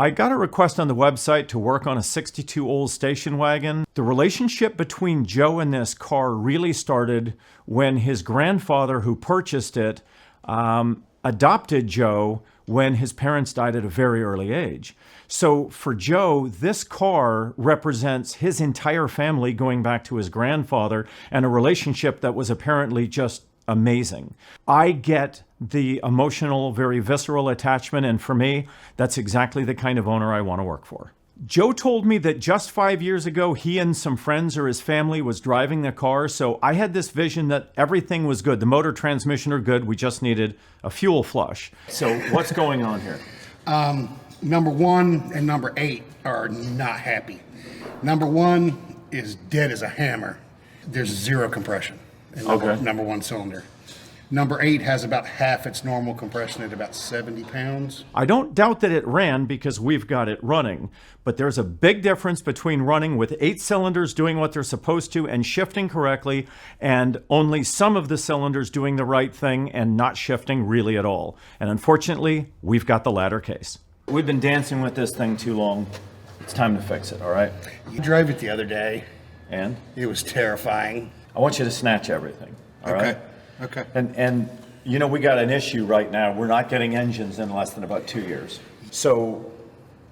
I got a request on the website to work on a 62 Olds station wagon. The relationship between Joe and this car really started when his grandfather, who purchased it, adopted Joe when his parents died at a very early age. So for Joe, this car represents his entire family going back to his grandfather and a relationship that was apparently just amazing. I get the emotional, very visceral attachment, and for me, that's exactly the kind of owner I want to work for. Joe told me that just 5 years ago, he and some friends or his family was driving the car, so I had this vision that everything was good. The motor, transmission are good, we just needed a fuel flush. So what's going on here? Number 1 and number 8 are not happy. Number 1 is dead as a hammer. There's 0 compression in number 1 cylinder. Number 8 has about half its normal compression at about 70 pounds. I don't doubt that it ran because we've got it running, but there's a big difference between running with 8 cylinders doing what they're supposed to and shifting correctly, and only some of the cylinders doing the right thing and not shifting really at all. And unfortunately, we've got the latter case. We've been dancing with this thing too long. It's time to fix it, all right? You drove it the other day. And? It was terrifying. I want you to snatch everything, all right? Okay. And you know, we got an issue right now. We're not getting engines in less than about 2 years. So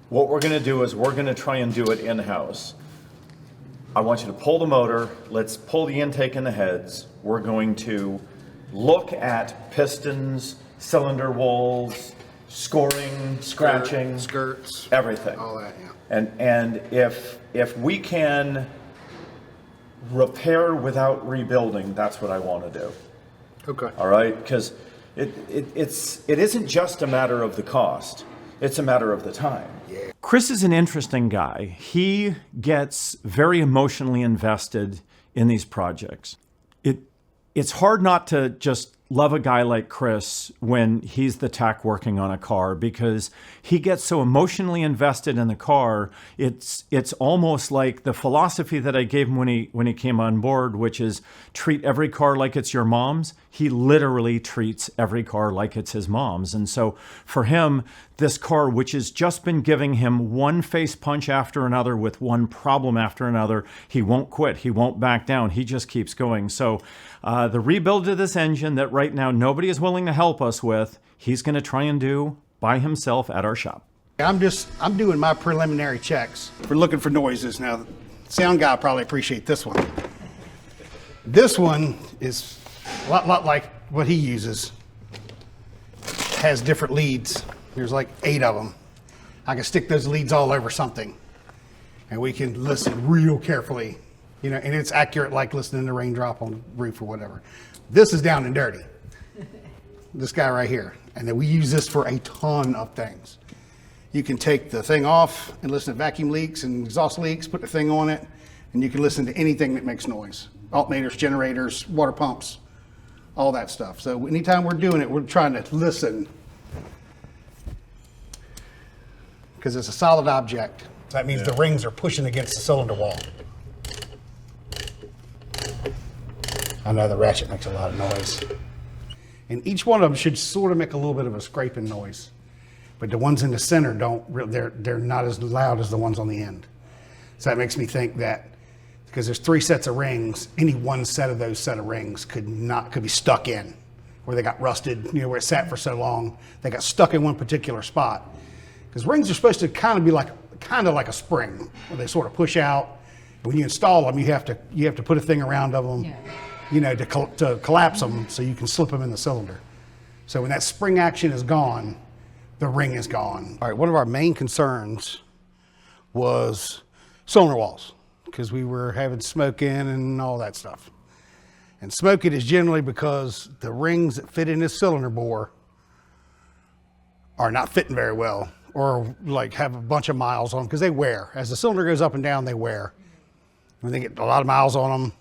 what we're going to do is we're going to try and do it in-house. I want you to pull the motor. Let's pull the intake and the heads. We're going to look at pistons, cylinder walls, scoring, scratching, skirts, everything. All that, yeah. And if we can repair without rebuilding, that's what I want to do. Okay. All right, because it isn't just a matter of the cost; it's a matter of the time. Yeah. Chris is an interesting guy. He gets very emotionally invested in these projects. It's hard not to just love a guy like Chris when he's the tech working on a car, because he gets so emotionally invested in the car. It's almost like the philosophy that I gave him when he came on board, which is treat every car like it's your mom's. He literally treats every car like it's his mom's. And so for him, this car, which has just been giving him one face punch after another with one problem after another, he won't quit. He won't back down. He just keeps going. So the rebuild of this engine that right now nobody is willing to help us with, he's going to try and do by himself at our shop. I'm doing my preliminary checks. We're looking for noises. Now, the sound guy will probably appreciate this one. This one is a lot like what he uses. Has different leads. There's like 8 of them. I can stick those leads all over something, and we can listen real carefully. You know, and it's accurate, like listening to raindrop on the roof or whatever. This is down and dirty. This guy right here. And then we use this for a ton of things. You can take the thing off and listen to vacuum leaks and exhaust leaks, put the thing on it, and you can listen to anything that makes noise. Alternators, generators, water pumps, all that stuff. So anytime we're doing it, we're trying to listen, because it's a solid object. That means the rings are pushing against the cylinder wall. I know the ratchet makes a lot of noise. And each one of them should sort of make a little bit of a scraping noise. But the ones in the center they're not as loud as the ones on the end. So that makes me think that because there's 3 sets of rings, any one set of those set of rings could be stuck in, where they got rusted, you know, where it sat for so long, they got stuck in one particular spot. Because rings are supposed to kind of like a spring, where they sort of push out. When you install them, you have to put a thing around them. Yeah. You know, to collapse them so you can slip them in the cylinder. So when that spring action is gone, the ring is gone. All right, one of our main concerns was cylinder walls, because we were having smoke in and all that stuff. And smoke it is generally because the rings that fit in this cylinder bore are not fitting very well, or like have a bunch of miles on them, because they wear. As the cylinder goes up and down, they wear. When they get a lot of miles on them,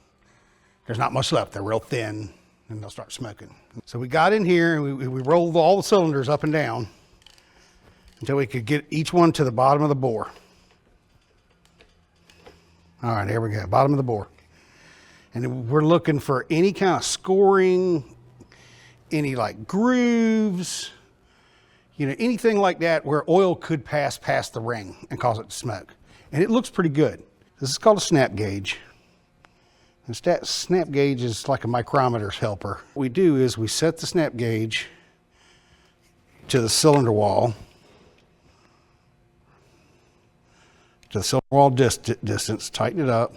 there's not much left. They're real thin, and they'll start smoking. So we got in here, and we rolled all the cylinders up and down until we could get each one to the bottom of the bore. All right, here we go, bottom of the bore. And we're looking for any kind of scoring, any like grooves, You know, anything like that where oil could pass past the ring and cause it to smoke. And it looks pretty good. This is called a snap gauge. And snap gauge is like a micrometer's helper. What we do is we set the snap gauge to the cylinder wall, distance, tighten it up,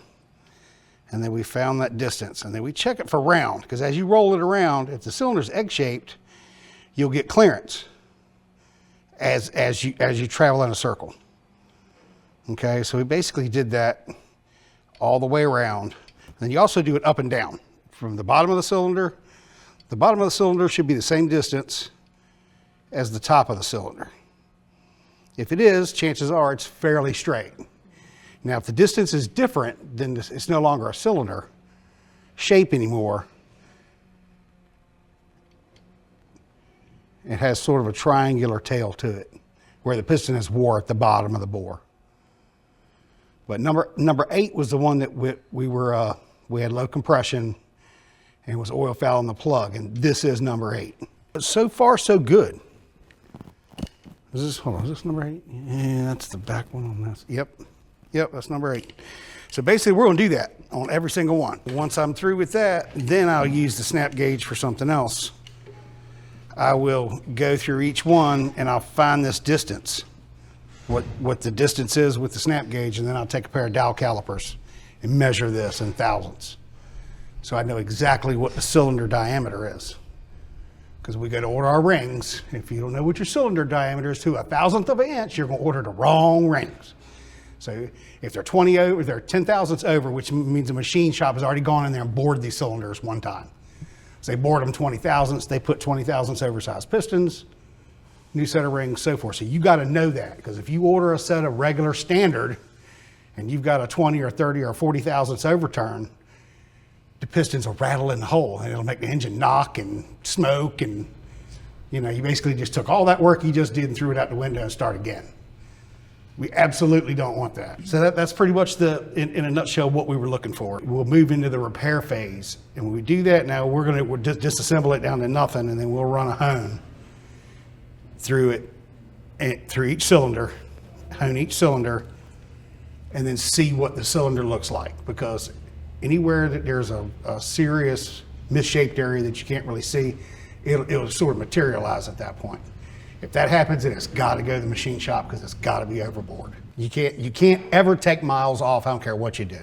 and then we found that distance. And then we check it for round, because as you roll it around, if the cylinder's egg-shaped, you'll get clearance as you travel in a circle. Okay, so we basically did that all the way around. Then you also do it up and down. From the bottom of the cylinder should be the same distance as the top of the cylinder. If it is, chances are it's fairly straight. Now, if the distance is different, then it's no longer a cylinder shape anymore. It has sort of a triangular tail to it, where the piston is wore at the bottom of the bore. But number 8 was the one that we had low compression and it was oil foul in the plug, and this is number 8. But so far, so good. Hold on, is this number 8? Yeah, that's the back one on this. Yep, that's number 8. So basically, we're gonna do that on every single one. Once I'm through with that, then I'll use the snap gauge for something else. I will go through each one and I'll find this distance, what the distance is with the snap gauge, and then I'll take a pair of dowel calipers and measure this in thousandths. So I know exactly what the cylinder diameter is. Because we go to order our rings, if you don't know what your cylinder diameter is to a thousandth of an inch, you're gonna order the wrong rings. So if they're 20 over, if they're 10 thousandths over, which means the machine shop has already gone in there and bored these cylinders one time. So they bored them 20 thousandths, they put 20 thousandths oversized pistons, new set of rings, so forth. So you gotta know that, because if you order a set of regular standard and you've got a 20 or 30 or 40 thousandths overturn, the pistons will rattle in the hole and it'll make the engine knock and smoke, and you know, you basically just took all that work you just did and threw it out the window and start again. We absolutely don't want that. So that's pretty much in a nutshell what we were looking for. We'll move into the repair phase. And when we do that now, we'll disassemble it down to nothing, and then we'll run a hone through it, and through each cylinder, hone each cylinder, and then see what the cylinder looks like. Because anywhere that there's a serious misshaped area that you can't really see, it'll sort of materialize at that point. If that happens, then it's got to go to the machine shop, because it's got to be overboard. You can't ever take miles off. I don't care what you do.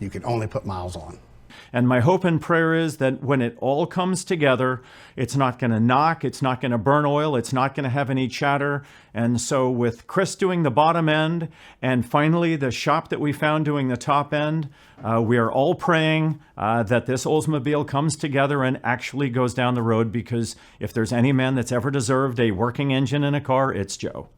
You can only put miles on. And my hope and prayer is that when it all comes together, it's not going to knock, it's not going to burn oil, it's not going to have any chatter. And so with Chris doing the bottom end, and finally the shop that we found doing the top end, we are all praying that this Oldsmobile comes together and actually goes down the road, because if there's any man that's ever deserved a working engine in a car, it's Joe.